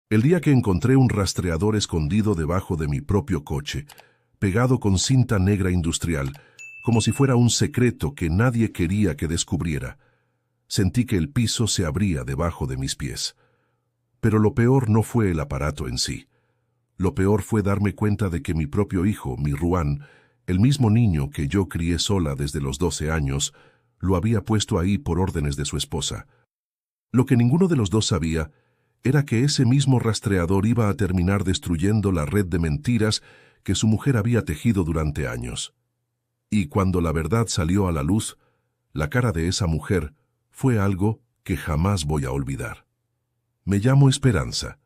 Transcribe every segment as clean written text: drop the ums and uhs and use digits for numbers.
El día que encontré un rastreador escondido debajo de mi propio coche, pegado con cinta negra industrial, como si fuera un secreto que nadie quería que descubriera, sentí que el piso se abría debajo de mis pies. Pero lo peor no fue el aparato en sí. Lo peor fue darme cuenta de que mi propio hijo, mi Ruan, el mismo niño que yo crié sola desde los 12 años, lo había puesto ahí por órdenes de su esposa. Lo que ninguno de los dos sabía era que ese mismo rastreador iba a terminar destruyendo la red de mentiras que su mujer había tejido durante años. Y cuando la verdad salió a la luz, la cara de esa mujer fue algo que jamás voy a olvidar. Me llamo Esperanza.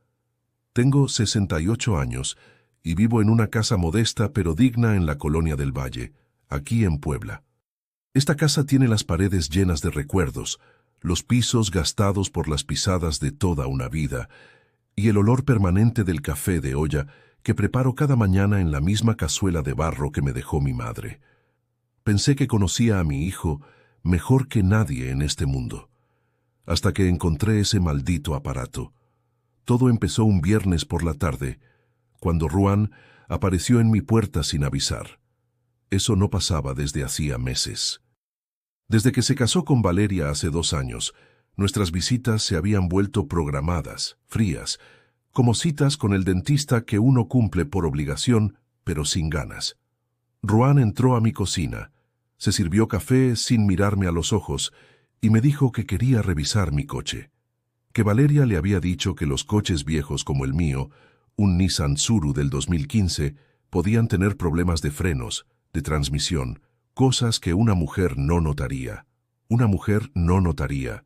Tengo 68 años y vivo en una casa modesta pero digna en la Colonia del Valle, aquí en Puebla. Esta casa tiene las paredes llenas de recuerdos, los pisos gastados por las pisadas de toda una vida y el olor permanente del café de olla que preparo cada mañana en la misma cazuela de barro que me dejó mi madre. Pensé que conocía a mi hijo mejor que nadie en este mundo, hasta que encontré ese maldito aparato. Todo empezó un viernes por la tarde, cuando Ruan apareció en mi puerta sin avisar. Eso no pasaba desde hacía meses. Desde que se casó con Valeria hace 2 años, nuestras visitas se habían vuelto programadas, frías, como citas con el dentista que uno cumple por obligación, pero sin ganas. Ruan entró a mi cocina, se sirvió café sin mirarme a los ojos y me dijo que quería revisar mi coche. Que Valeria le había dicho que los coches viejos como el mío, un Nissan Tsuru del 2015, podían tener problemas de frenos, de transmisión, cosas que una mujer no notaría. Una mujer no notaría.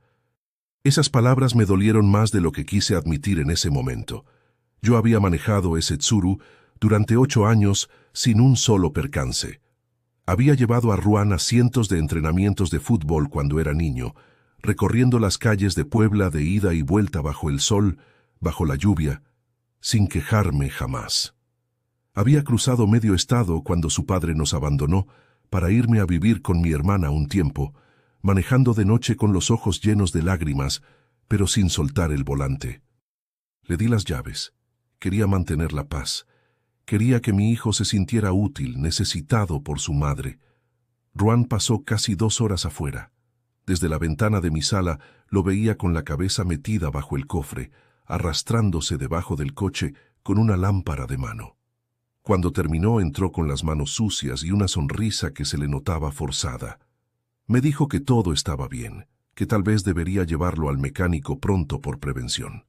Esas palabras me dolieron más de lo que quise admitir en ese momento. Yo había manejado ese Tsuru durante 8 años sin un solo percance. Había llevado a Ruan a cientos de entrenamientos de fútbol cuando era niño, recorriendo las calles de Puebla de ida y vuelta bajo el sol, bajo la lluvia, sin quejarme jamás. Había cruzado medio estado cuando su padre nos abandonó para irme a vivir con mi hermana un tiempo, manejando de noche con los ojos llenos de lágrimas, pero sin soltar el volante. Le di las llaves. Quería mantener la paz. Quería que mi hijo se sintiera útil, necesitado por su madre. Ruan pasó casi 2 horas afuera. Desde la ventana de mi sala lo veía con la cabeza metida bajo el cofre, arrastrándose debajo del coche con una lámpara de mano. Cuando terminó entró con las manos sucias y una sonrisa que se le notaba forzada. Me dijo que todo estaba bien, que tal vez debería llevarlo al mecánico pronto por prevención.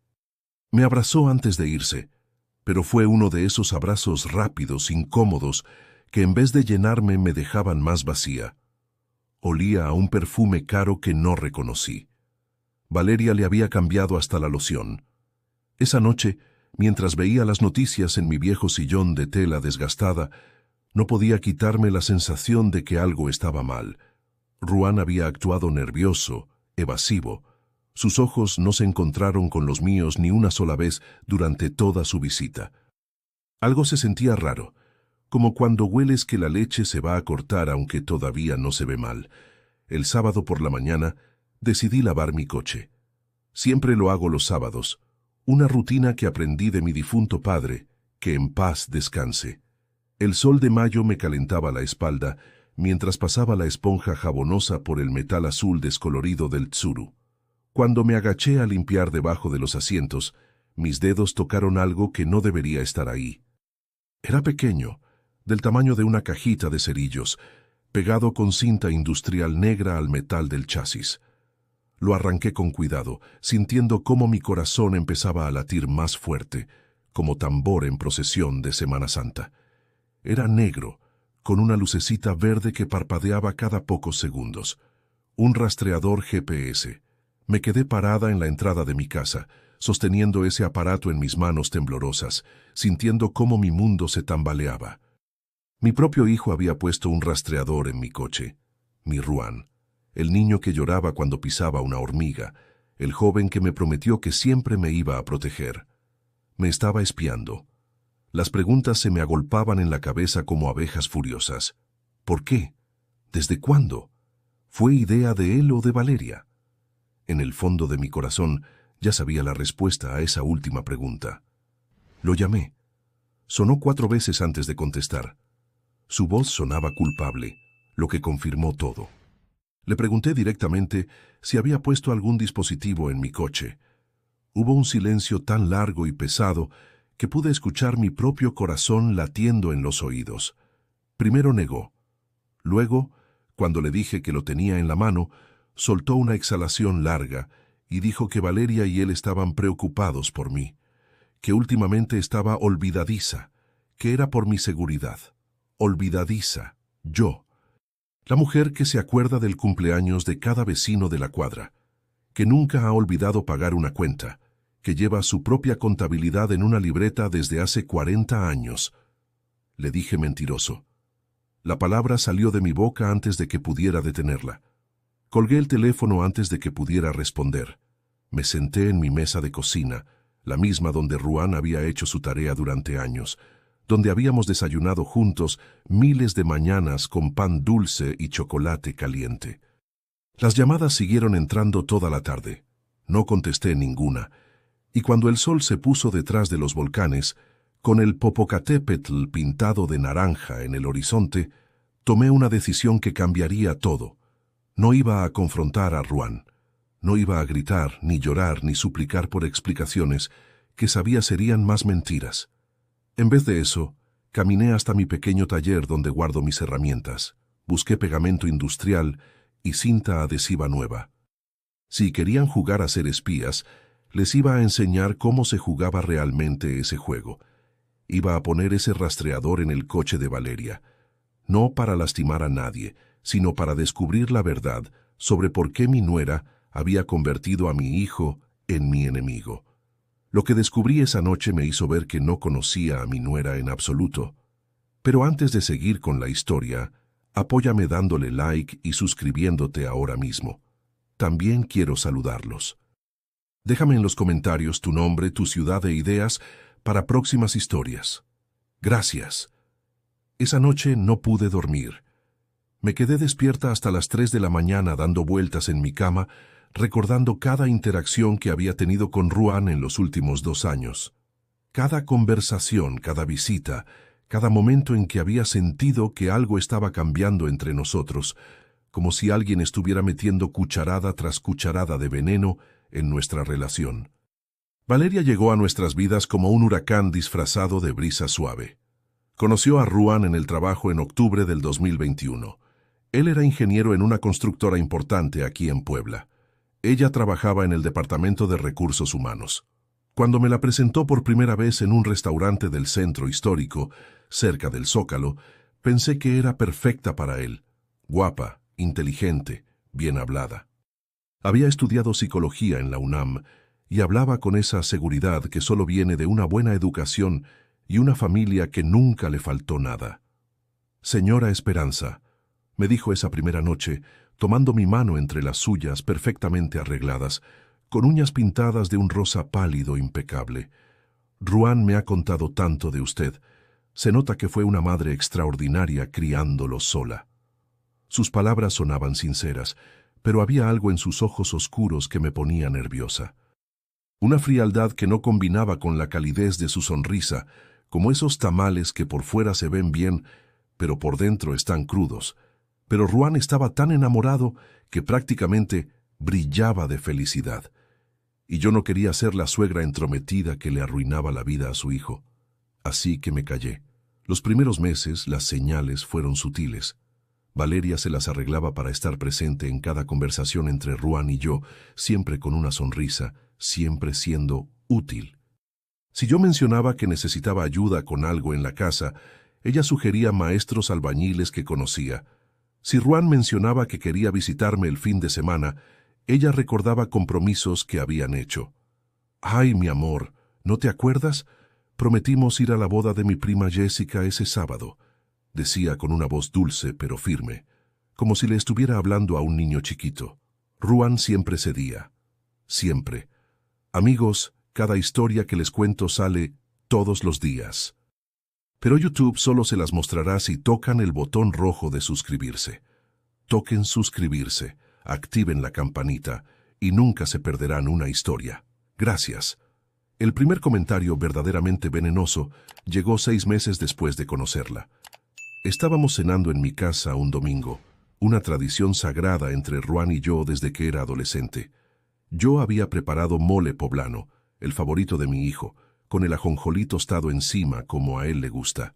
Me abrazó antes de irse, pero fue uno de esos abrazos rápidos, incómodos, que en vez de llenarme me dejaban más vacía. Olía a un perfume caro que no reconocí. Valeria le había cambiado hasta la loción. Esa noche, mientras veía las noticias en mi viejo sillón de tela desgastada, no podía quitarme la sensación de que algo estaba mal. Ruan había actuado nervioso, evasivo. Sus ojos no se encontraron con los míos ni una sola vez durante toda su visita. Algo se sentía raro, como cuando hueles que la leche se va a cortar aunque todavía no se ve mal. El sábado por la mañana decidí lavar mi coche. Siempre lo hago los sábados, una rutina que aprendí de mi difunto padre, que en paz descanse. El sol de mayo me calentaba la espalda mientras pasaba la esponja jabonosa por el metal azul descolorido del Tsuru. Cuando me agaché a limpiar debajo de los asientos, mis dedos tocaron algo que no debería estar ahí. Era pequeño, del tamaño de una cajita de cerillos, pegado con cinta industrial negra al metal del chasis. Lo arranqué con cuidado, sintiendo cómo mi corazón empezaba a latir más fuerte, como tambor en procesión de Semana Santa. Era negro, con una lucecita verde que parpadeaba cada pocos segundos. Un rastreador GPS. Me quedé parada en la entrada de mi casa, sosteniendo ese aparato en mis manos temblorosas, sintiendo cómo mi mundo se tambaleaba. Mi propio hijo había puesto un rastreador en mi coche. Mi Ruan, el niño que lloraba cuando pisaba una hormiga, el joven que me prometió que siempre me iba a proteger. Me estaba espiando. Las preguntas se me agolpaban en la cabeza como abejas furiosas. ¿Por qué? ¿Desde cuándo? ¿Fue idea de él o de Valeria? En el fondo de mi corazón Ya sabía la respuesta a esa última pregunta. Lo llamé. Sonó 4 veces antes de contestar. Su voz sonaba culpable, lo que confirmó todo. Le pregunté directamente si había puesto algún dispositivo en mi coche. Hubo un silencio tan largo y pesado que pude escuchar mi propio corazón latiendo en los oídos. Primero negó. Luego, cuando le dije que lo tenía en la mano, soltó una exhalación larga y dijo que Valeria y él estaban preocupados por mí, que últimamente estaba olvidadiza, que era por mi seguridad. Olvidadiza, yo. La mujer que se acuerda del cumpleaños de cada vecino de la cuadra, que nunca ha olvidado pagar una cuenta, que lleva su propia contabilidad en una libreta desde hace 40 años. Le dije mentiroso. La palabra salió de mi boca antes de que pudiera detenerla. Colgué el teléfono antes de que pudiera responder. Me senté en mi mesa de cocina, la misma donde Ruan había hecho su tarea durante años, donde habíamos desayunado juntos miles de mañanas con pan dulce y chocolate caliente. Las llamadas siguieron entrando toda la tarde. No contesté ninguna, y cuando el sol se puso detrás de los volcanes, con el Popocatépetl pintado de naranja en el horizonte, tomé una decisión que cambiaría todo. No iba a confrontar a Ruan. No iba a gritar, ni llorar, ni suplicar por explicaciones que sabía serían más mentiras. En vez de eso, caminé hasta mi pequeño taller donde guardo mis herramientas. Busqué pegamento industrial y cinta adhesiva nueva. Si querían jugar a ser espías, les iba a enseñar cómo se jugaba realmente ese juego. Iba a poner ese rastreador en el coche de Valeria, no para lastimar a nadie, sino para descubrir la verdad sobre por qué mi nuera había convertido a mi hijo en mi enemigo. Lo que descubrí esa noche me hizo ver que no conocía a mi nuera en absoluto. Pero antes de seguir con la historia, apóyame dándole like y suscribiéndote ahora mismo. También quiero saludarlos. Déjame en los comentarios tu nombre, tu ciudad e ideas para próximas historias. Gracias. Esa noche no pude dormir. Me quedé despierta hasta las 3 de la mañana dando vueltas en mi cama, recordando cada interacción que había tenido con Ruan en los últimos 2 años. Cada conversación, cada visita, cada momento en que había sentido que algo estaba cambiando entre nosotros, como si alguien estuviera metiendo cucharada tras cucharada de veneno en nuestra relación. Valeria llegó a nuestras vidas como un huracán disfrazado de brisa suave. Conoció a Ruan en el trabajo en octubre del 2021. Él era ingeniero en una constructora importante aquí en Puebla. Ella trabajaba en el Departamento de Recursos Humanos. Cuando me la presentó por primera vez en un restaurante del centro histórico, cerca del Zócalo, pensé que era perfecta para él. Guapa, inteligente, bien hablada. Había estudiado psicología en la UNAM y hablaba con esa seguridad que solo viene de una buena educación y una familia que nunca le faltó nada. Señora Esperanza, me dijo esa primera noche, tomando mi mano entre las suyas perfectamente arregladas, con uñas pintadas de un rosa pálido impecable. Ruan me ha contado tanto de usted. Se nota que fue una madre extraordinaria criándolo sola. Sus palabras sonaban sinceras, pero había algo en sus ojos oscuros que me ponía nerviosa. Una frialdad que no combinaba con la calidez de su sonrisa, como esos tamales que por fuera se ven bien, pero por dentro están crudos. Pero Ruan estaba tan enamorado que prácticamente brillaba de felicidad. Y yo no quería ser la suegra entrometida que le arruinaba la vida a su hijo. Así que me callé. Los primeros meses las señales fueron sutiles. Valeria se las arreglaba para estar presente en cada conversación entre Ruan y yo, siempre con una sonrisa, siempre siendo útil. Si yo mencionaba que necesitaba ayuda con algo en la casa, ella sugería maestros albañiles que conocía. Si Ruan mencionaba que quería visitarme el fin de semana, ella recordaba compromisos que habían hecho. «Ay, mi amor, ¿no te acuerdas? Prometimos ir a la boda de mi prima Jessica ese sábado», decía con una voz dulce pero firme, como si le estuviera hablando a un niño chiquito. Ruan siempre cedía. Siempre. Amigos, cada historia que les cuento sale todos los días. Pero YouTube solo se las mostrará si tocan el botón rojo de suscribirse. Toquen suscribirse, activen la campanita y nunca se perderán una historia. Gracias. El primer comentario verdaderamente venenoso llegó 6 meses después de conocerla. Estábamos cenando en mi casa un domingo, una tradición sagrada entre Ruan y yo desde que era adolescente. Yo había preparado mole poblano, el favorito de mi hijo, con el ajonjolí tostado encima como a él le gusta.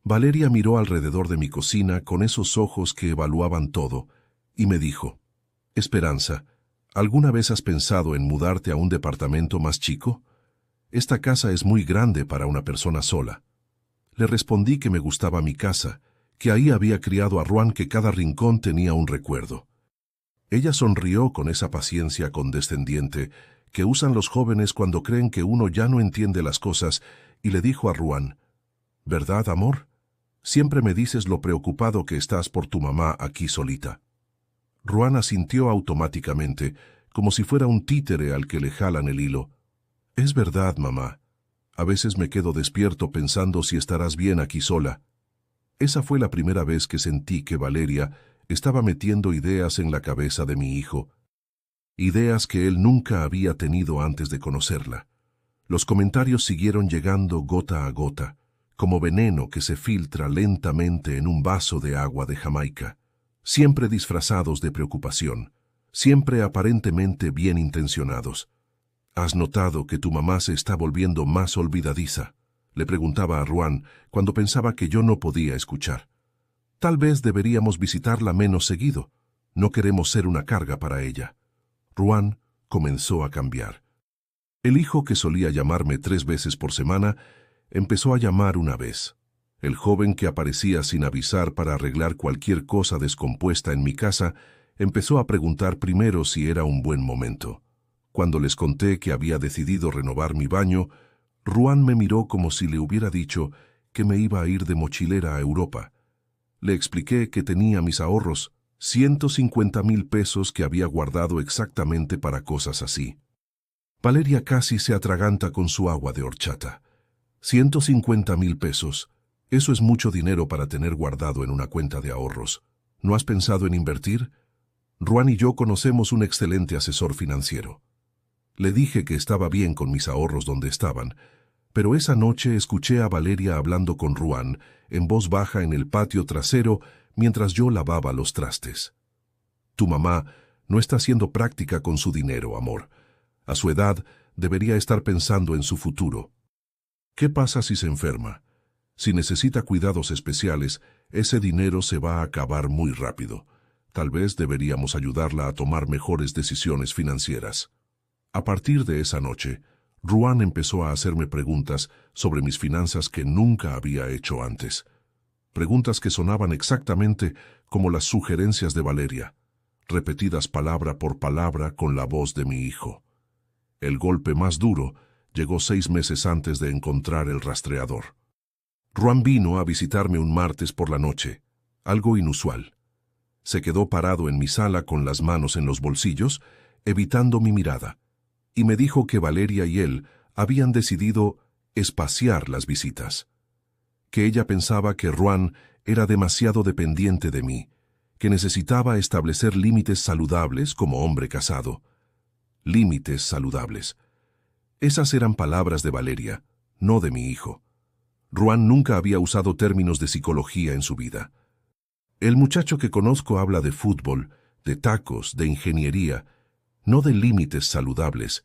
Valeria miró alrededor de mi cocina con esos ojos que evaluaban todo y me dijo: Esperanza, ¿alguna vez has pensado en mudarte a un departamento más chico? Esta casa es muy grande para una persona sola. Le respondí que me gustaba mi casa, que ahí había criado a Ruan, que cada rincón tenía un recuerdo. Ella sonrió con esa paciencia condescendiente que usan los jóvenes cuando creen que uno ya no entiende las cosas, y le dijo a Ruan: ¿Verdad, amor? Siempre me dices lo preocupado que estás por tu mamá aquí solita. Ruan asintió automáticamente, como si fuera un títere al que le jalan el hilo. Es verdad, mamá. A veces me quedo despierto pensando si estarás bien aquí sola. Esa fue la primera vez que sentí que Valeria estaba metiendo ideas en la cabeza de mi hijo, ideas que él nunca había tenido antes de conocerla. Los comentarios siguieron llegando gota a gota, como veneno que se filtra lentamente en un vaso de agua de Jamaica, siempre disfrazados de preocupación, siempre aparentemente bien intencionados. ¿Has notado que tu mamá se está volviendo más olvidadiza?, le preguntaba a Ruan cuando pensaba que yo no podía escuchar. Tal vez deberíamos visitarla menos seguido. No queremos ser una carga para ella. Ruan comenzó a cambiar. El hijo que solía llamarme 3 veces por semana empezó a llamar una vez. El joven que aparecía sin avisar para arreglar cualquier cosa descompuesta en mi casa empezó a preguntar primero si era un buen momento. Cuando les conté que había decidido renovar mi baño, Ruan me miró como si le hubiera dicho que me iba a ir de mochilera a Europa. Le expliqué que tenía mis ahorros, 150,000 pesos que había guardado exactamente para cosas así. Valeria casi se atraganta con su agua de horchata. 150,000 pesos. Eso es mucho dinero para tener guardado en una cuenta de ahorros. ¿No has pensado en invertir? Ruan y yo conocemos un excelente asesor financiero. Le dije que estaba bien con mis ahorros donde estaban, pero esa noche escuché a Valeria hablando con Ruan en voz baja en el patio trasero mientras yo lavaba los trastes. Tu mamá no está siendo práctica con su dinero, amor. A su edad debería estar pensando en su futuro. ¿Qué pasa si se enferma? Si necesita cuidados especiales, ese dinero se va a acabar muy rápido. Tal vez deberíamos ayudarla a tomar mejores decisiones financieras. A partir de esa noche, Ruan empezó a hacerme preguntas sobre mis finanzas que nunca había hecho antes. Preguntas que sonaban exactamente como las sugerencias de Valeria, repetidas palabra por palabra con la voz de mi hijo. El golpe más duro llegó 6 meses antes de encontrar el rastreador. Ruan vino a visitarme un martes por la noche, algo inusual. Se quedó parado en mi sala con las manos en los bolsillos, evitando mi mirada, y me dijo que Valeria y él habían decidido espaciar las visitas, que ella pensaba que Ruan era demasiado dependiente de mí, que necesitaba establecer límites saludables como hombre casado. Límites saludables. Esas eran palabras de Valeria, no de mi hijo. Ruan nunca había usado términos de psicología en su vida. El muchacho que conozco habla de fútbol, de tacos, de ingeniería, no de límites saludables.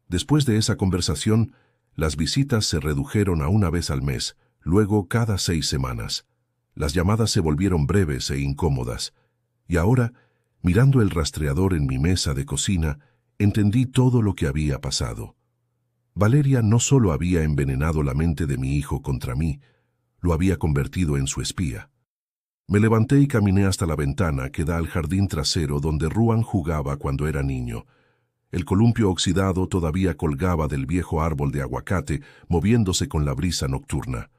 Después de esa conversación, las visitas se redujeron a una vez al mes, luego cada 6 semanas. Las llamadas se volvieron breves e incómodas. Y ahora, mirando el rastreador en mi mesa de cocina, entendí todo lo que había pasado. Valeria no solo había envenenado la mente de mi hijo contra mí, lo había convertido en su espía. Me levanté y caminé hasta la ventana que da al jardín trasero donde Ruan jugaba cuando era niño. El columpio oxidado todavía colgaba del viejo árbol de aguacate, moviéndose con la brisa nocturna.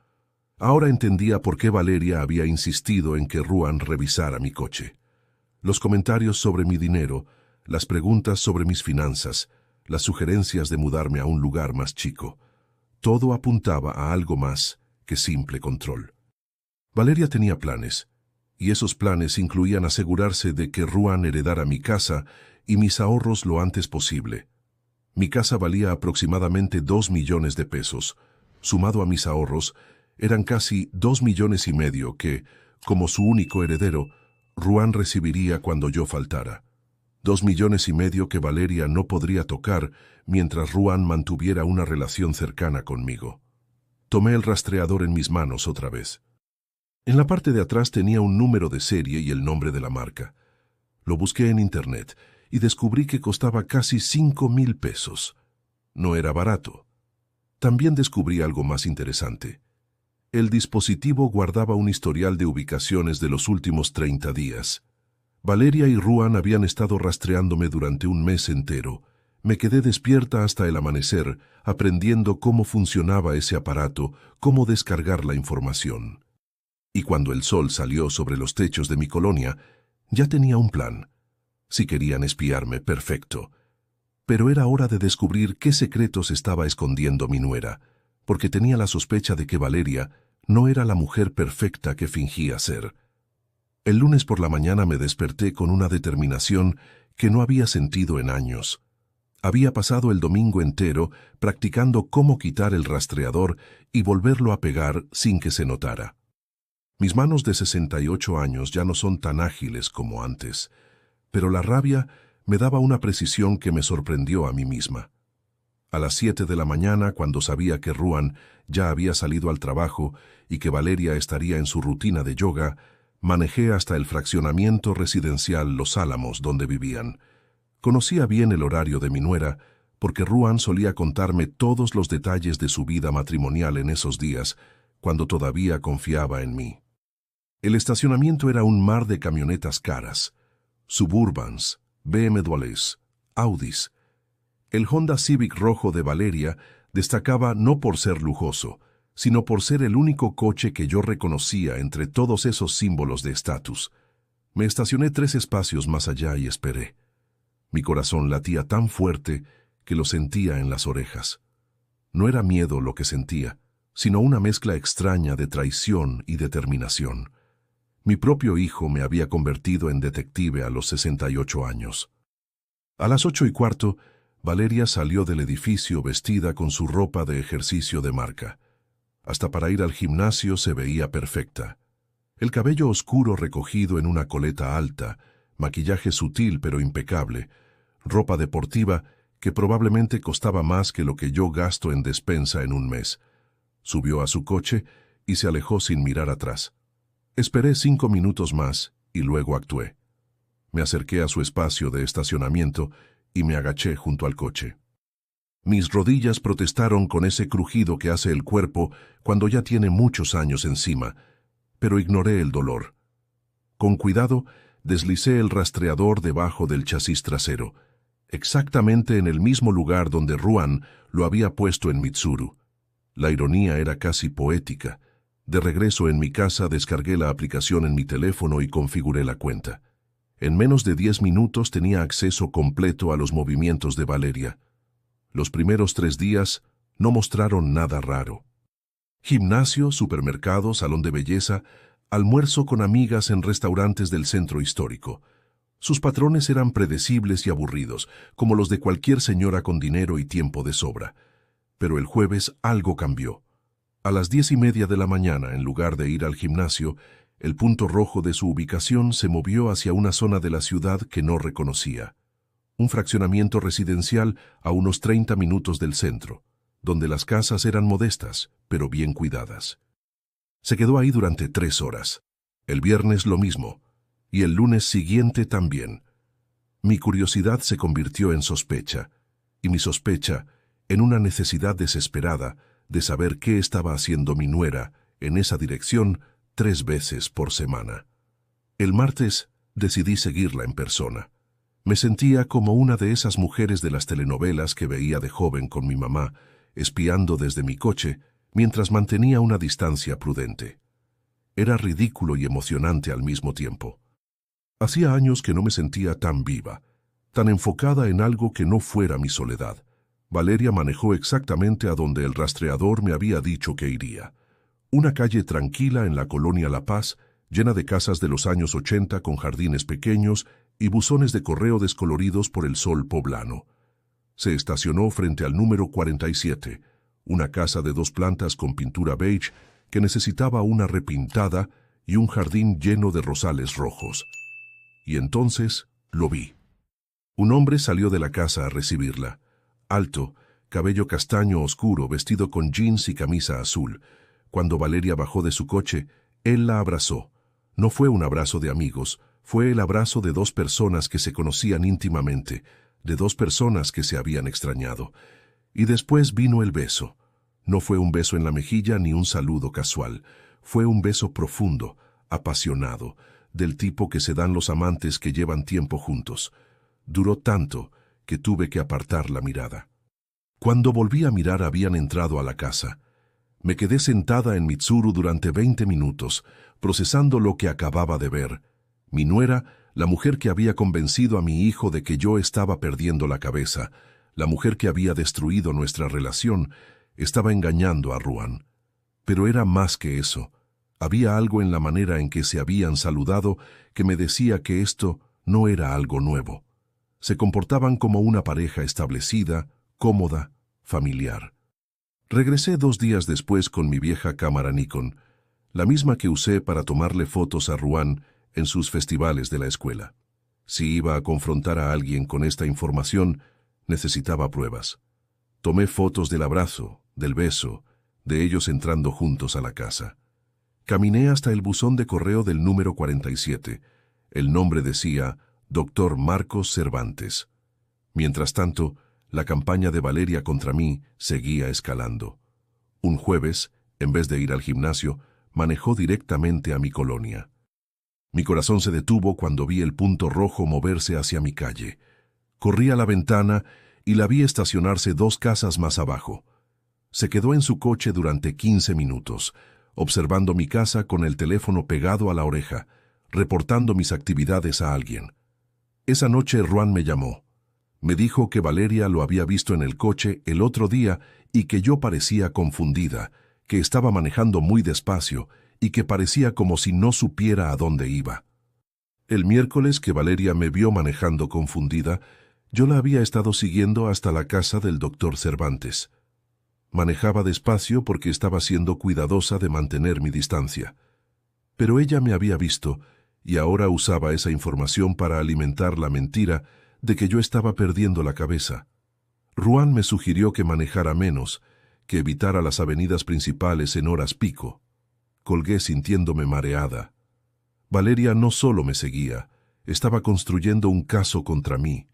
Ahora entendía por qué Valeria había insistido en que Ruan revisara mi coche. Los comentarios sobre mi dinero, las preguntas sobre mis finanzas, las sugerencias de mudarme a un lugar más chico, todo apuntaba a algo más que simple control. Valeria tenía planes, y esos planes incluían asegurarse de que Ruan heredara mi casa y mis ahorros lo antes posible. Mi casa valía aproximadamente 2 millones de pesos. Sumado a mis ahorros, eran casi 2,5 millones que, como su único heredero, Ruan recibiría cuando yo faltara. 2,5 millones que Valeria no podría tocar mientras Ruan mantuviera una relación cercana conmigo. Tomé el rastreador en mis manos otra vez. En la parte de atrás tenía un número de serie y el nombre de la marca. Lo busqué en internet y descubrí que costaba casi 5,000 pesos. No era barato. También descubrí algo más interesante. El dispositivo guardaba un historial de ubicaciones de los últimos 30 días. Valeria y Ruan habían estado rastreándome durante un mes entero. Me quedé despierta hasta el amanecer, aprendiendo cómo funcionaba ese aparato, cómo descargar la información. Y cuando el sol salió sobre los techos de mi colonia, ya tenía un plan. Si querían espiarme, perfecto. Pero era hora de descubrir qué secretos estaba escondiendo mi nuera, porque tenía la sospecha de que Valeria no era la mujer perfecta que fingía ser. El lunes por la mañana me desperté con una determinación que no había sentido en años. Había pasado el domingo entero practicando cómo quitar el rastreador y volverlo a pegar sin que se notara. Mis manos de 68 años ya no son tan ágiles como antes, pero la rabia me daba una precisión que me sorprendió a mí misma. A las 7 de la mañana, cuando sabía que Ruan ya había salido al trabajo y que Valeria estaría en su rutina de yoga, manejé hasta el fraccionamiento residencial Los Álamos donde vivían. Conocía bien el horario de mi nuera, porque Ruan solía contarme todos los detalles de su vida matrimonial en esos días, cuando todavía confiaba en mí. El estacionamiento era un mar de camionetas caras, Suburbans, BMWs, Audis. El Honda Civic rojo de Valeria destacaba no por ser lujoso, sino por ser el único coche que yo reconocía entre todos esos símbolos de estatus. Me estacioné 3 espacios más allá y esperé. Mi corazón latía tan fuerte que lo sentía en las orejas. No era miedo lo que sentía, sino una mezcla extraña de traición y determinación. Mi propio hijo me había convertido en detective a los 68 años. A las 8:15, Valeria salió del edificio vestida con su ropa de ejercicio de marca. Hasta para ir al gimnasio se veía perfecta. El cabello oscuro recogido en una coleta alta, maquillaje sutil pero impecable, ropa deportiva que probablemente costaba más que lo que yo gasto en despensa en un mes. Subió a su coche y se alejó sin mirar atrás. Esperé 5 minutos más y luego actué. Me acerqué a su espacio de estacionamiento y me agaché junto al coche. Mis rodillas protestaron con ese crujido que hace el cuerpo cuando ya tiene muchos años encima, pero ignoré el dolor. Con cuidado, deslicé el rastreador debajo del chasis trasero, exactamente en el mismo lugar donde Ruan lo había puesto en Mitsuru. La ironía era casi poética. De regreso en mi casa descargué la aplicación en mi teléfono y configuré la cuenta. En menos de 10 minutos tenía acceso completo a los movimientos de Valeria. Los primeros 3 días no mostraron nada raro. Gimnasio, supermercado, salón de belleza, almuerzo con amigas en restaurantes del centro histórico. Sus patrones eran predecibles y aburridos, como los de cualquier señora con dinero y tiempo de sobra. Pero el jueves algo cambió. A las 10:30 de la mañana, en lugar de ir al gimnasio, el punto rojo de su ubicación se movió hacia una zona de la ciudad que no reconocía. Un fraccionamiento residencial a unos 30 minutos del centro, donde las casas eran modestas, pero bien cuidadas. Se quedó ahí durante 3 horas. El viernes lo mismo, y el lunes siguiente también. Mi curiosidad se convirtió en sospecha, y mi sospecha en una necesidad desesperada de saber qué estaba haciendo mi nuera en esa dirección 3 veces por semana. El martes decidí seguirla en persona. Me sentía como una de esas mujeres de las telenovelas que veía de joven con mi mamá, espiando desde mi coche, mientras mantenía una distancia prudente. Era ridículo y emocionante al mismo tiempo. Hacía años que no me sentía tan viva, tan enfocada en algo que no fuera mi soledad. Valeria manejó exactamente a donde el rastreador me había dicho que iría. Una calle tranquila en la colonia La Paz, llena de casas de los años 80 con jardines pequeños y buzones de correo descoloridos por el sol poblano. Se estacionó frente al número 47, una casa de 2 plantas con pintura beige que necesitaba una repintada y un jardín lleno de rosales rojos. Y entonces lo vi. Un hombre salió de la casa a recibirla. Alto, cabello castaño oscuro, vestido con jeans y camisa azul. Cuando Valeria bajó de su coche, él la abrazó. No fue un abrazo de amigos, fue el abrazo de 2 personas que se conocían íntimamente, de 2 personas que se habían extrañado. Y después vino el beso. No fue un beso en la mejilla ni un saludo casual. Fue un beso profundo, apasionado, del tipo que se dan los amantes que llevan tiempo juntos. Duró tanto que tuve que apartar la mirada. Cuando volví a mirar habían entrado a la casa. Me quedé sentada en Mitsuru durante 20 minutos, procesando lo que acababa de ver. Mi nuera, la mujer que había convencido a mi hijo de que yo estaba perdiendo la cabeza, la mujer que había destruido nuestra relación, estaba engañando a Ruan. Pero era más que eso. Había algo en la manera en que se habían saludado que me decía que esto no era algo nuevo. Se comportaban como una pareja establecida, cómoda, familiar. Regresé 2 días después con mi vieja cámara Nikon, la misma que usé para tomarle fotos a Ruan en sus festivales de la escuela. Si iba a confrontar a alguien con esta información, necesitaba pruebas. Tomé fotos del abrazo, del beso, de ellos entrando juntos a la casa. Caminé hasta el buzón de correo del número 47. El nombre decía Dr. Marcos Cervantes. Mientras tanto, la campaña de Valeria contra mí seguía escalando. Un jueves, en vez de ir al gimnasio, manejó directamente a mi colonia. Mi corazón se detuvo cuando vi el punto rojo moverse hacia mi calle. Corrí a la ventana y la vi estacionarse 2 casas más abajo. Se quedó en su coche durante 15 minutos, observando mi casa con el teléfono pegado a la oreja, reportando mis actividades a alguien. Esa noche Ruan me llamó. Me dijo que Valeria lo había visto en el coche el otro día y que yo parecía confundida, que estaba manejando muy despacio y que parecía como si no supiera a dónde iba. El miércoles que Valeria me vio manejando confundida, yo la había estado siguiendo hasta la casa del doctor Cervantes. Manejaba despacio porque estaba siendo cuidadosa de mantener mi distancia. Pero ella me había visto y ahora usaba esa información para alimentar la mentira de que yo estaba perdiendo la cabeza. Ruan me sugirió que manejara menos, que evitara las avenidas principales en horas pico. Colgué sintiéndome mareada. Valeria no solo me seguía, estaba construyendo un caso contra mí.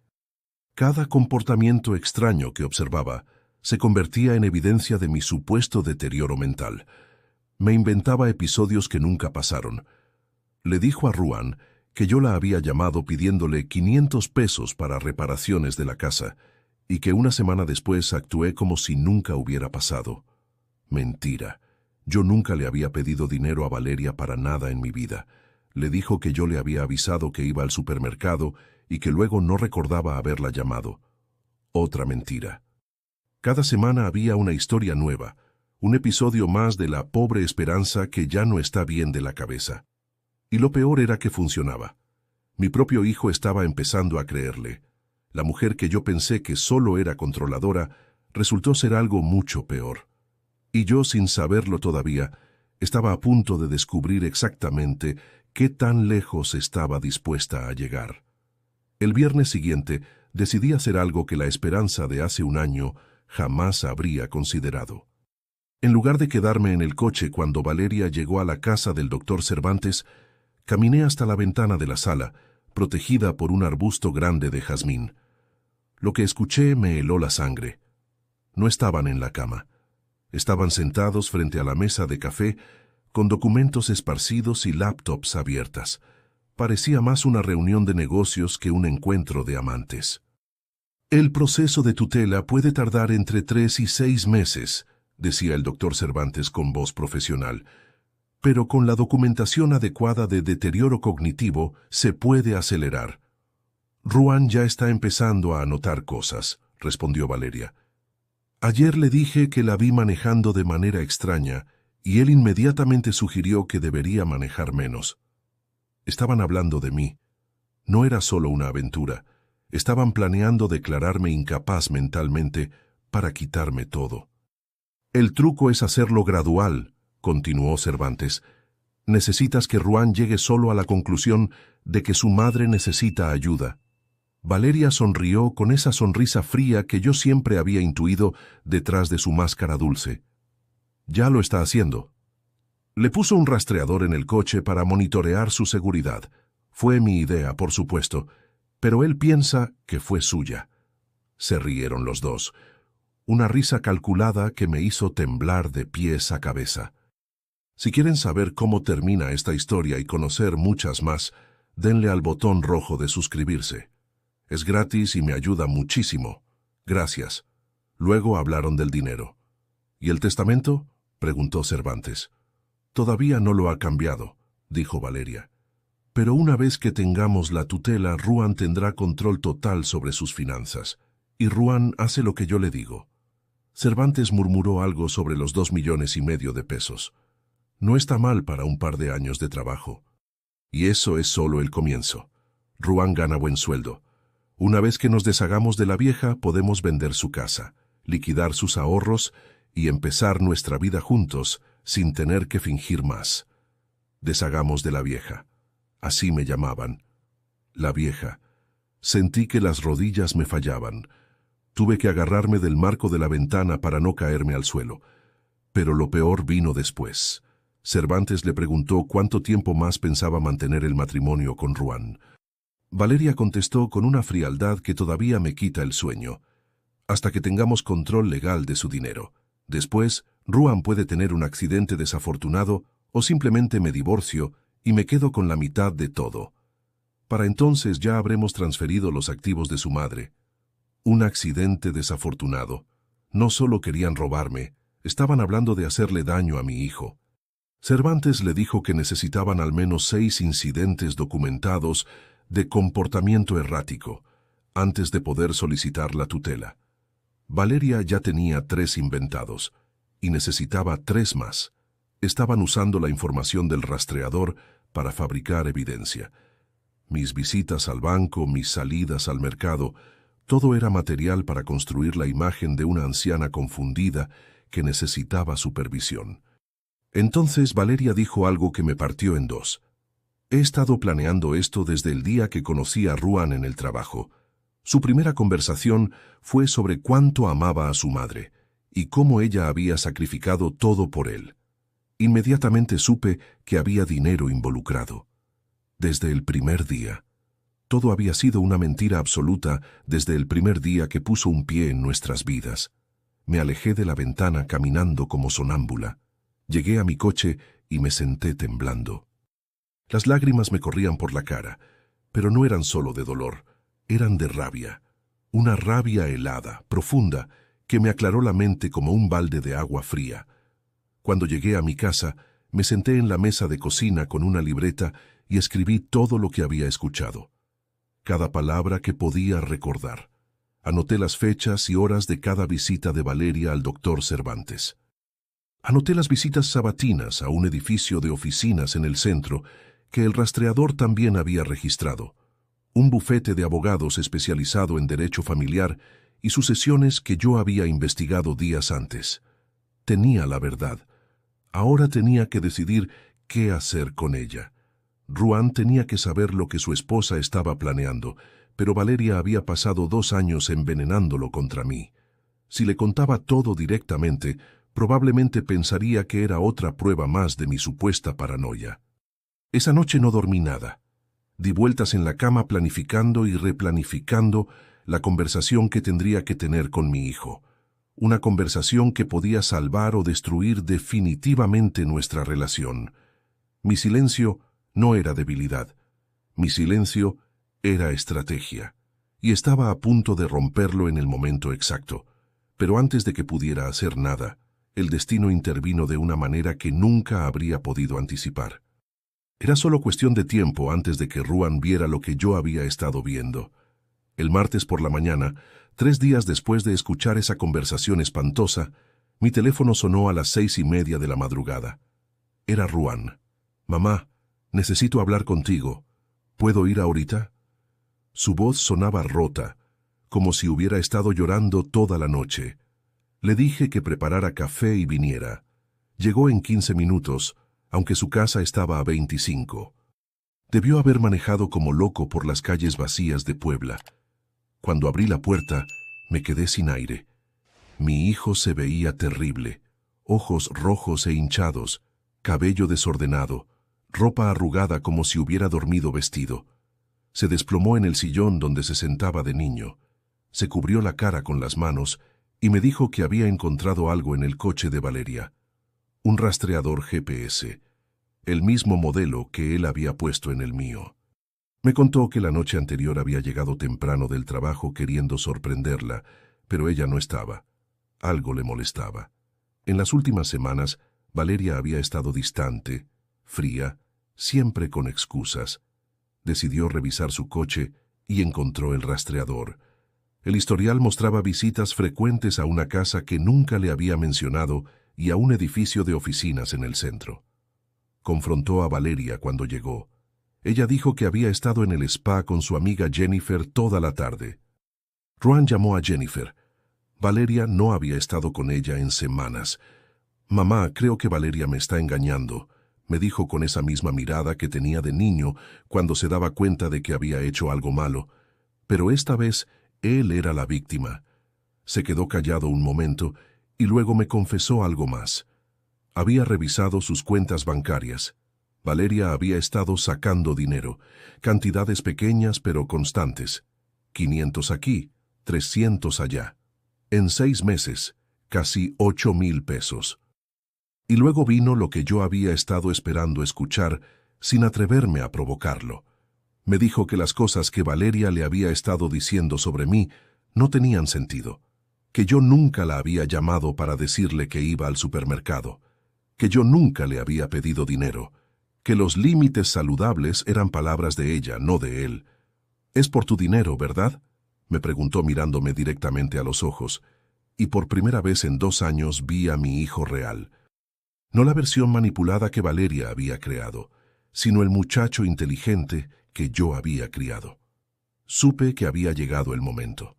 Cada comportamiento extraño que observaba se convertía en evidencia de mi supuesto deterioro mental. Me inventaba episodios que nunca pasaron. Le dijo a Ruan que yo la había llamado pidiéndole 500 pesos para reparaciones de la casa y que una semana después actué como si nunca hubiera pasado. Mentira. Yo nunca le había pedido dinero a Valeria para nada en mi vida. Le dijo que yo le había avisado que iba al supermercado y que luego no recordaba haberla llamado. Otra mentira. Cada semana había una historia nueva, un episodio más de la pobre Esperanza que ya no está bien de la cabeza. Y lo peor era que funcionaba. Mi propio hijo estaba empezando a creerle. La mujer que yo pensé que solo era controladora resultó ser algo mucho peor. Y yo, sin saberlo todavía, estaba a punto de descubrir exactamente qué tan lejos estaba dispuesta a llegar. El viernes siguiente decidí hacer algo que la Esperanza de hace un año jamás habría considerado. En lugar de quedarme en el coche cuando Valeria llegó a la casa del doctor Cervantes, caminé hasta la ventana de la sala, protegida por un arbusto grande de jazmín. Lo que escuché me heló la sangre. No estaban en la cama. Estaban sentados frente a la mesa de café, con documentos esparcidos y laptops abiertas. Parecía más una reunión de negocios que un encuentro de amantes. El proceso de tutela puede tardar entre 3 y 6 meses, decía el doctor Cervantes con voz profesional. Pero con la documentación adecuada de deterioro cognitivo se puede acelerar. Ruan ya está empezando a anotar cosas, respondió Valeria. Ayer le dije que la vi manejando de manera extraña y él inmediatamente sugirió que debería manejar menos. Estaban hablando de mí. No era solo una aventura. Estaban planeando declararme incapaz mentalmente para quitarme todo. El truco es hacerlo gradual, continuó Cervantes. Necesitas que Ruan llegue solo a la conclusión de que su madre necesita ayuda. Valeria sonrió con esa sonrisa fría que yo siempre había intuido detrás de su máscara dulce. Ya lo está haciendo. Le puso un rastreador en el coche para monitorear su seguridad. Fue mi idea, por supuesto, pero él piensa que fue suya. Se rieron los dos. Una risa calculada que me hizo temblar de pies a cabeza. Si quieren saber cómo termina esta historia y conocer muchas más, denle al botón rojo de suscribirse. Es gratis y me ayuda muchísimo. Gracias. Luego hablaron del dinero. ¿Y el testamento?, preguntó Cervantes. Todavía no lo ha cambiado, dijo Valeria. Pero una vez que tengamos la tutela, Ruan tendrá control total sobre sus finanzas. Y Ruan hace lo que yo le digo. Cervantes murmuró algo sobre los 2,5 millones de pesos. No está mal para un par de años de trabajo. Y eso es solo el comienzo. Ruan gana buen sueldo. Una vez que nos deshagamos de la vieja, podemos vender su casa, liquidar sus ahorros y empezar nuestra vida juntos sin tener que fingir más. Deshagamos de la vieja. Así me llamaban. La vieja. Sentí que las rodillas me fallaban. Tuve que agarrarme del marco de la ventana para no caerme al suelo. Pero lo peor vino después. Cervantes le preguntó cuánto tiempo más pensaba mantener el matrimonio con Ruan. Valeria contestó con una frialdad que todavía me quita el sueño. Hasta que tengamos control legal de su dinero. Después, Ruan puede tener un accidente desafortunado o simplemente me divorcio y me quedo con la mitad de todo. Para entonces ya habremos transferido los activos de su madre. Un accidente desafortunado. No solo querían robarme, estaban hablando de hacerle daño a mi hijo. Cervantes le dijo que necesitaban al menos 6 incidentes documentados de comportamiento errático antes de poder solicitar la tutela. Valeria ya tenía 3 inventados y necesitaba 3 más. Estaban usando la información del rastreador para fabricar evidencia. Mis visitas al banco, mis salidas al mercado, todo era material para construir la imagen de una anciana confundida que necesitaba supervisión. Entonces Valeria dijo algo que me partió en dos. He estado planeando esto desde el día que conocí a Ruan en el trabajo. Su primera conversación fue sobre cuánto amaba a su madre y cómo ella había sacrificado todo por él. Inmediatamente supe que había dinero involucrado. Desde el primer día. Todo había sido una mentira absoluta desde el primer día que puso un pie en nuestras vidas. Me alejé de la ventana caminando como sonámbula. Llegué a mi coche y me senté temblando. Las lágrimas me corrían por la cara, pero no eran solo de dolor, eran de rabia. Una rabia helada, profunda, que me aclaró la mente como un balde de agua fría. Cuando llegué a mi casa, me senté en la mesa de cocina con una libreta y escribí todo lo que había escuchado. Cada palabra que podía recordar. Anoté las fechas y horas de cada visita de Valeria al doctor Cervantes. Anoté las visitas sabatinas a un edificio de oficinas en el centro que el rastreador también había registrado, un bufete de abogados especializado en derecho familiar y sucesiones que yo había investigado días antes. Tenía la verdad. Ahora tenía que decidir qué hacer con ella. Ruan tenía que saber lo que su esposa estaba planeando, pero Valeria había pasado 2 años envenenándolo contra mí. Si le contaba todo directamente, probablemente pensaría que era otra prueba más de mi supuesta paranoia. Esa noche no dormí nada. Di vueltas en la cama planificando y replanificando la conversación que tendría que tener con mi hijo. Una conversación que podía salvar o destruir definitivamente nuestra relación. Mi silencio no era debilidad. Mi silencio era estrategia. Y estaba a punto de romperlo en el momento exacto. Pero antes de que pudiera hacer nada, el destino intervino de una manera que nunca habría podido anticipar. Era solo cuestión de tiempo antes de que Ruan viera lo que yo había estado viendo. El martes por la mañana, 3 días después de escuchar esa conversación espantosa, mi teléfono sonó a las 6:30 de la madrugada. Era Ruan. «Mamá, necesito hablar contigo. ¿Puedo ir ahorita?» Su voz sonaba rota, como si hubiera estado llorando toda la noche. Le dije que preparara café y viniera. Llegó en 15 minutos, aunque su casa estaba a 25. Debió haber manejado como loco por las calles vacías de Puebla. Cuando abrí la puerta, me quedé sin aire. Mi hijo se veía terrible, ojos rojos e hinchados, cabello desordenado, ropa arrugada como si hubiera dormido vestido. Se desplomó en el sillón donde se sentaba de niño. Se cubrió la cara con las manos y me dijo que había encontrado algo en el coche de Valeria. Un rastreador GPS, el mismo modelo que él había puesto en el mío. Me contó que la noche anterior había llegado temprano del trabajo queriendo sorprenderla, pero ella no estaba. Algo le molestaba. En las últimas semanas, Valeria había estado distante, fría, siempre con excusas. Decidió revisar su coche y encontró el rastreador. El historial mostraba visitas frecuentes a una casa que nunca le había mencionado y a un edificio de oficinas en el centro. Confrontó a Valeria cuando llegó. Ella dijo que había estado en el spa con su amiga Jennifer toda la tarde. Ruan llamó a Jennifer. Valeria no había estado con ella en semanas. «Mamá, creo que Valeria me está engañando», me dijo con esa misma mirada que tenía de niño cuando se daba cuenta de que había hecho algo malo. Pero esta vez él era la víctima. Se quedó callado un momento y luego me confesó algo más. Había revisado sus cuentas bancarias. Valeria había estado sacando dinero, cantidades pequeñas pero constantes. 500 aquí, 300 allá. En 6 meses, casi 8,000 pesos. Y luego vino lo que yo había estado esperando escuchar, sin atreverme a provocarlo. Me dijo que las cosas que Valeria le había estado diciendo sobre mí no tenían sentido, que yo nunca la había llamado para decirle que iba al supermercado, que yo nunca le había pedido dinero, que los límites saludables eran palabras de ella, no de él. «Es por tu dinero, ¿verdad?», me preguntó mirándome directamente a los ojos, y por primera vez en 2 años vi a mi hijo real. No la versión manipulada que Valeria había creado, sino el muchacho inteligente que yo había criado. Supe que había llegado el momento.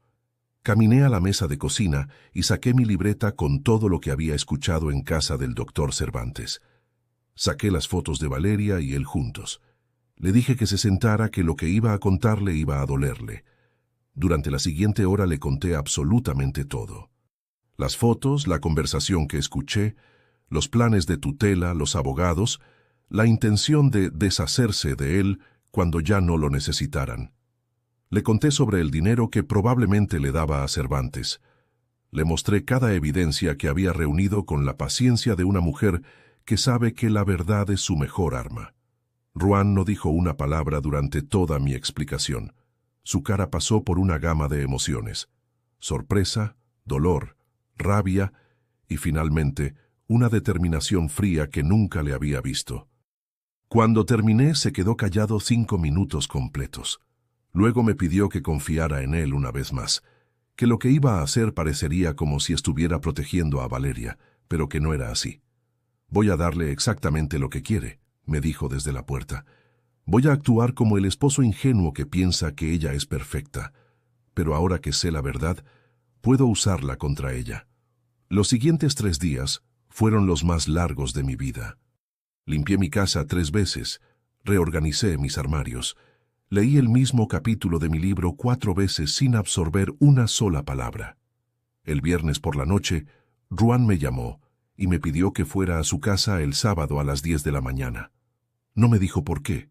Caminé a la mesa de cocina y saqué mi libreta con todo lo que había escuchado en casa del doctor Cervantes. Saqué las fotos de Valeria y él juntos. Le dije que se sentara, que lo que iba a contarle iba a dolerle. Durante la siguiente hora le conté absolutamente todo. Las fotos, la conversación que escuché, los planes de tutela, los abogados, la intención de deshacerse de él cuando ya no lo necesitaran. Le conté sobre el dinero que probablemente le daba a Cervantes. Le mostré cada evidencia que había reunido con la paciencia de una mujer que sabe que la verdad es su mejor arma. Ruan no dijo una palabra durante toda mi explicación. Su cara pasó por una gama de emociones: sorpresa, dolor, rabia y finalmente una determinación fría que nunca le había visto. Cuando terminé, se quedó callado 5 minutos completos. Luego me pidió que confiara en él una vez más, que lo que iba a hacer parecería como si estuviera protegiendo a Valeria, pero que no era así. «Voy a darle exactamente lo que quiere», me dijo desde la puerta. «Voy a actuar como el esposo ingenuo que piensa que ella es perfecta, pero ahora que sé la verdad, puedo usarla contra ella». Los siguientes 3 días fueron los más largos de mi vida. Limpié mi casa 3 veces, reorganicé mis armarios, leí el mismo capítulo de mi libro 4 veces sin absorber una sola palabra. El viernes por la noche, Ruan me llamó y me pidió que fuera a su casa el sábado a las 10 de la mañana. No me dijo por qué.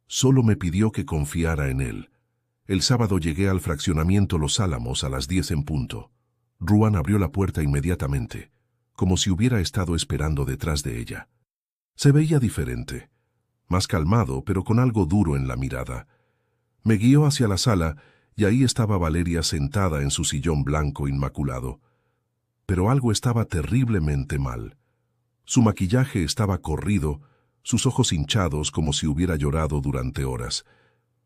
Solo me pidió que confiara en él. El sábado llegué al fraccionamiento Los Álamos a las 10 en punto. Ruan abrió la puerta inmediatamente, como si hubiera estado esperando detrás de ella. Se veía diferente, más calmado, pero con algo duro en la mirada. Me guió hacia la sala y ahí estaba Valeria sentada en su sillón blanco inmaculado. Pero algo estaba terriblemente mal. Su maquillaje estaba corrido, sus ojos hinchados como si hubiera llorado durante horas.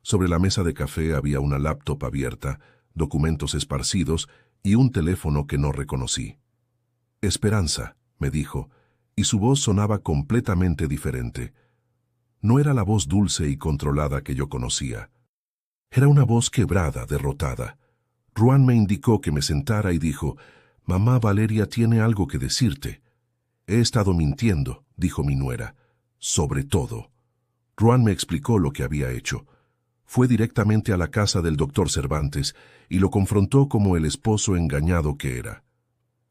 Sobre la mesa de café había una laptop abierta, documentos esparcidos y un teléfono que no reconocí. «Esperanza», me dijo, y su voz sonaba completamente diferente. No era la voz dulce y controlada que yo conocía. Era una voz quebrada, derrotada. Ruan me indicó que me sentara y dijo, «Mamá, Valeria tiene algo que decirte». «He estado mintiendo», dijo mi nuera. «Sobre todo». Ruan me explicó lo que había hecho. Fue directamente a la casa del doctor Cervantes y lo confrontó como el esposo engañado que era.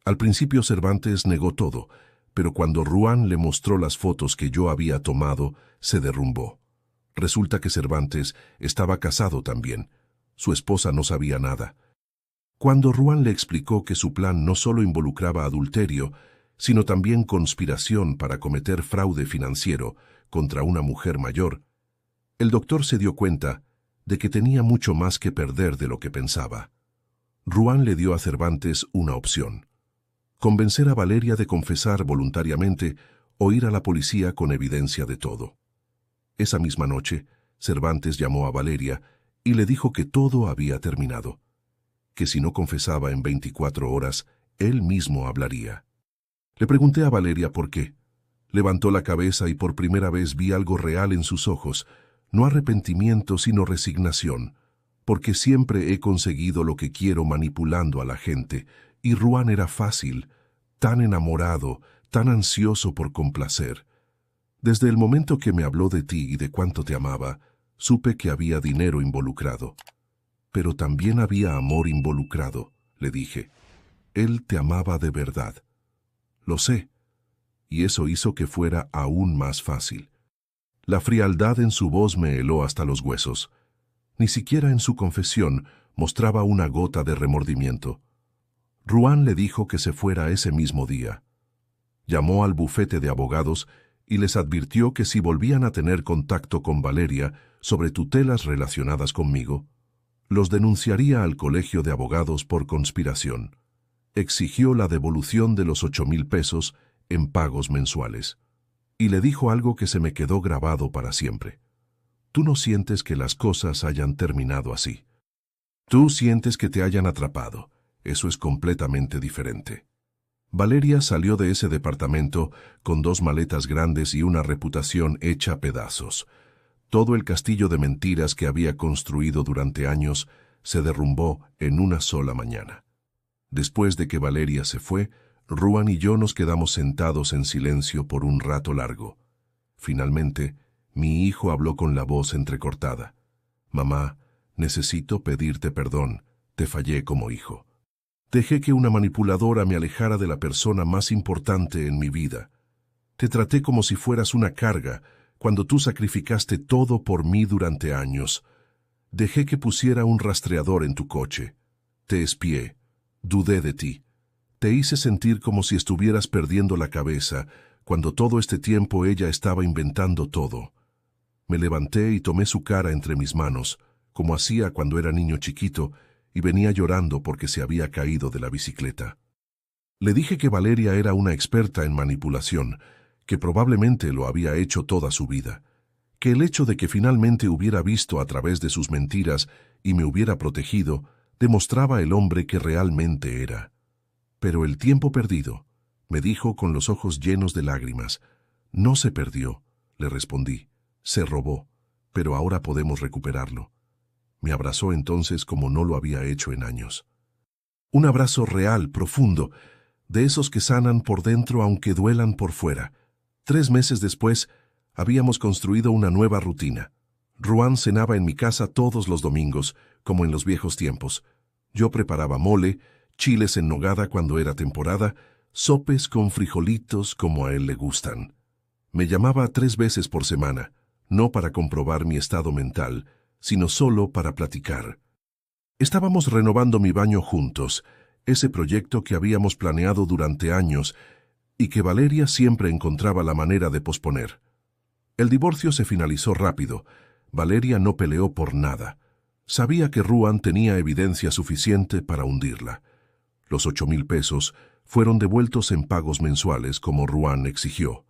Al principio Cervantes negó todo, pero cuando Ruan le mostró las fotos que yo había tomado, se derrumbó. Resulta que Cervantes estaba casado también. Su esposa no sabía nada. Cuando Ruan le explicó que su plan no solo involucraba adulterio, sino también conspiración para cometer fraude financiero contra una mujer mayor, el doctor se dio cuenta de que tenía mucho más que perder de lo que pensaba. Ruan le dio a Cervantes una opción: convencer a Valeria de confesar voluntariamente o ir a la policía con evidencia de todo. Esa misma noche, Cervantes llamó a Valeria y le dijo que todo había terminado, que si no confesaba en 24 horas, él mismo hablaría. Le pregunté a Valeria por qué. Levantó la cabeza y por primera vez vi algo real en sus ojos, no arrepentimiento sino resignación, porque siempre he conseguido lo que quiero manipulando a la gente, y Ruan era fácil, tan enamorado, tan ansioso por complacer. Desde el momento que me habló de ti y de cuánto te amaba, supe que había dinero involucrado. Pero también había amor involucrado, le dije. Él te amaba de verdad. Lo sé, y eso hizo que fuera aún más fácil. La frialdad en su voz me heló hasta los huesos. Ni siquiera en su confesión mostraba una gota de remordimiento. Ruan le dijo que se fuera ese mismo día. Llamó al bufete de abogados y les advirtió que si volvían a tener contacto con Valeria sobre tutelas relacionadas conmigo, los denunciaría al colegio de abogados por conspiración. Exigió la devolución de los 8,000 pesos en pagos mensuales. Y le dijo algo que se me quedó grabado para siempre. Tú no sientes que las cosas hayan terminado así. Tú sientes que te hayan atrapado. Eso es completamente diferente. Valeria salió de ese departamento con 2 maletas grandes y una reputación hecha a pedazos. Todo el castillo de mentiras que había construido durante años se derrumbó en una sola mañana. Después de que Valeria se fue, Ruan y yo nos quedamos sentados en silencio por un rato largo. Finalmente, mi hijo habló con la voz entrecortada. «Mamá, necesito pedirte perdón. Te fallé como hijo. Dejé que una manipuladora me alejara de la persona más importante en mi vida. Te traté como si fueras una carga, cuando tú sacrificaste todo por mí durante años. Dejé que pusiera un rastreador en tu coche. Te espié. Dudé de ti. Te hice sentir como si estuvieras perdiendo la cabeza, cuando todo este tiempo ella estaba inventando todo. Me levanté y tomé su cara entre mis manos, como hacía cuando era niño chiquito, y venía llorando porque se había caído de la bicicleta. Le dije que Valeria era una experta en manipulación, que probablemente lo había hecho toda su vida, que el hecho de que finalmente hubiera visto a través de sus mentiras y me hubiera protegido, demostraba el hombre que realmente era. Pero el tiempo perdido, me dijo con los ojos llenos de lágrimas. No se perdió, le respondí. Se robó, pero ahora podemos recuperarlo. Me abrazó entonces como no lo había hecho en años. Un abrazo real, profundo, de esos que sanan por dentro aunque duelan por fuera. 3 meses después, habíamos construido una nueva rutina. Ruan cenaba en mi casa todos los domingos, como en los viejos tiempos. Yo preparaba mole, chiles en nogada cuando era temporada, sopes con frijolitos como a él le gustan. Me llamaba 3 veces por semana, no para comprobar mi estado mental, sino solo para platicar. Estábamos renovando mi baño juntos, ese proyecto que habíamos planeado durante años y que Valeria siempre encontraba la manera de posponer. El divorcio se finalizó rápido. Valeria no peleó por nada. Sabía que Ruan tenía evidencia suficiente para hundirla. Los 8,000 pesos fueron devueltos en pagos mensuales como Ruan exigió.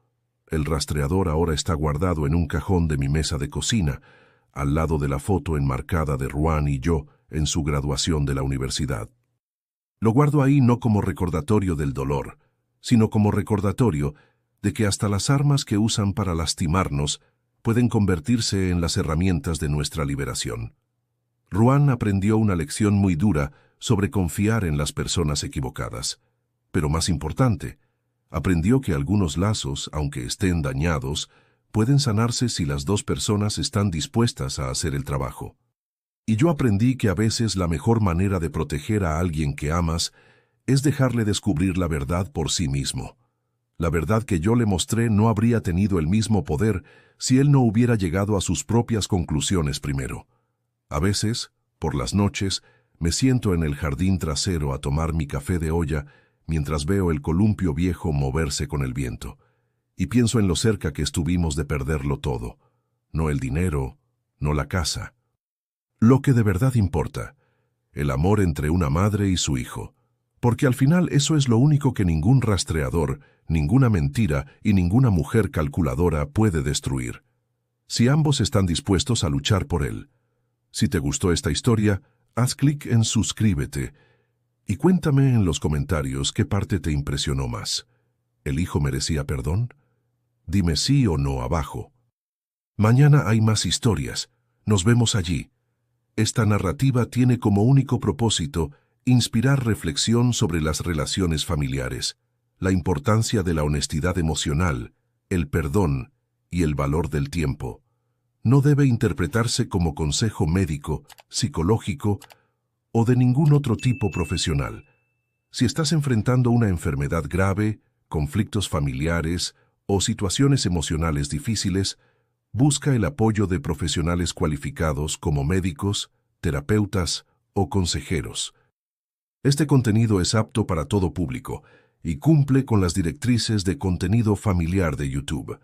El rastreador ahora está guardado en un cajón de mi mesa de cocina, al lado de la foto enmarcada de Ruan y yo en su graduación de la universidad. Lo guardo ahí no como recordatorio del dolor, sino como recordatorio de que hasta las armas que usan para lastimarnos pueden convertirse en las herramientas de nuestra liberación. Ruan aprendió una lección muy dura sobre confiar en las personas equivocadas. Pero más importante, aprendió que algunos lazos, aunque estén dañados, pueden sanarse si las dos personas están dispuestas a hacer el trabajo. Y yo aprendí que a veces la mejor manera de proteger a alguien que amas es dejarle descubrir la verdad por sí mismo. La verdad que yo le mostré no habría tenido el mismo poder si él no hubiera llegado a sus propias conclusiones primero. A veces, por las noches, me siento en el jardín trasero a tomar mi café de olla mientras veo el columpio viejo moverse con el viento, y pienso en lo cerca que estuvimos de perderlo todo. No el dinero, no la casa. Lo que de verdad importa, el amor entre una madre y su hijo. Porque al final eso es lo único que ningún rastreador, ninguna mentira y ninguna mujer calculadora puede destruir. Si ambos están dispuestos a luchar por él. Si te gustó esta historia, haz clic en suscríbete y cuéntame en los comentarios qué parte te impresionó más. ¿El hijo merecía perdón? Dime sí o no abajo. Mañana hay más historias. Nos vemos allí. Esta narrativa tiene como único propósito inspirar reflexión sobre las relaciones familiares, la importancia de la honestidad emocional, el perdón y el valor del tiempo. No debe interpretarse como consejo médico, psicológico o de ningún otro tipo profesional. Si estás enfrentando una enfermedad grave, conflictos familiares o situaciones emocionales difíciles, busca el apoyo de profesionales cualificados como médicos, terapeutas o consejeros. Este contenido es apto para todo público y cumple con las directrices de contenido familiar de YouTube.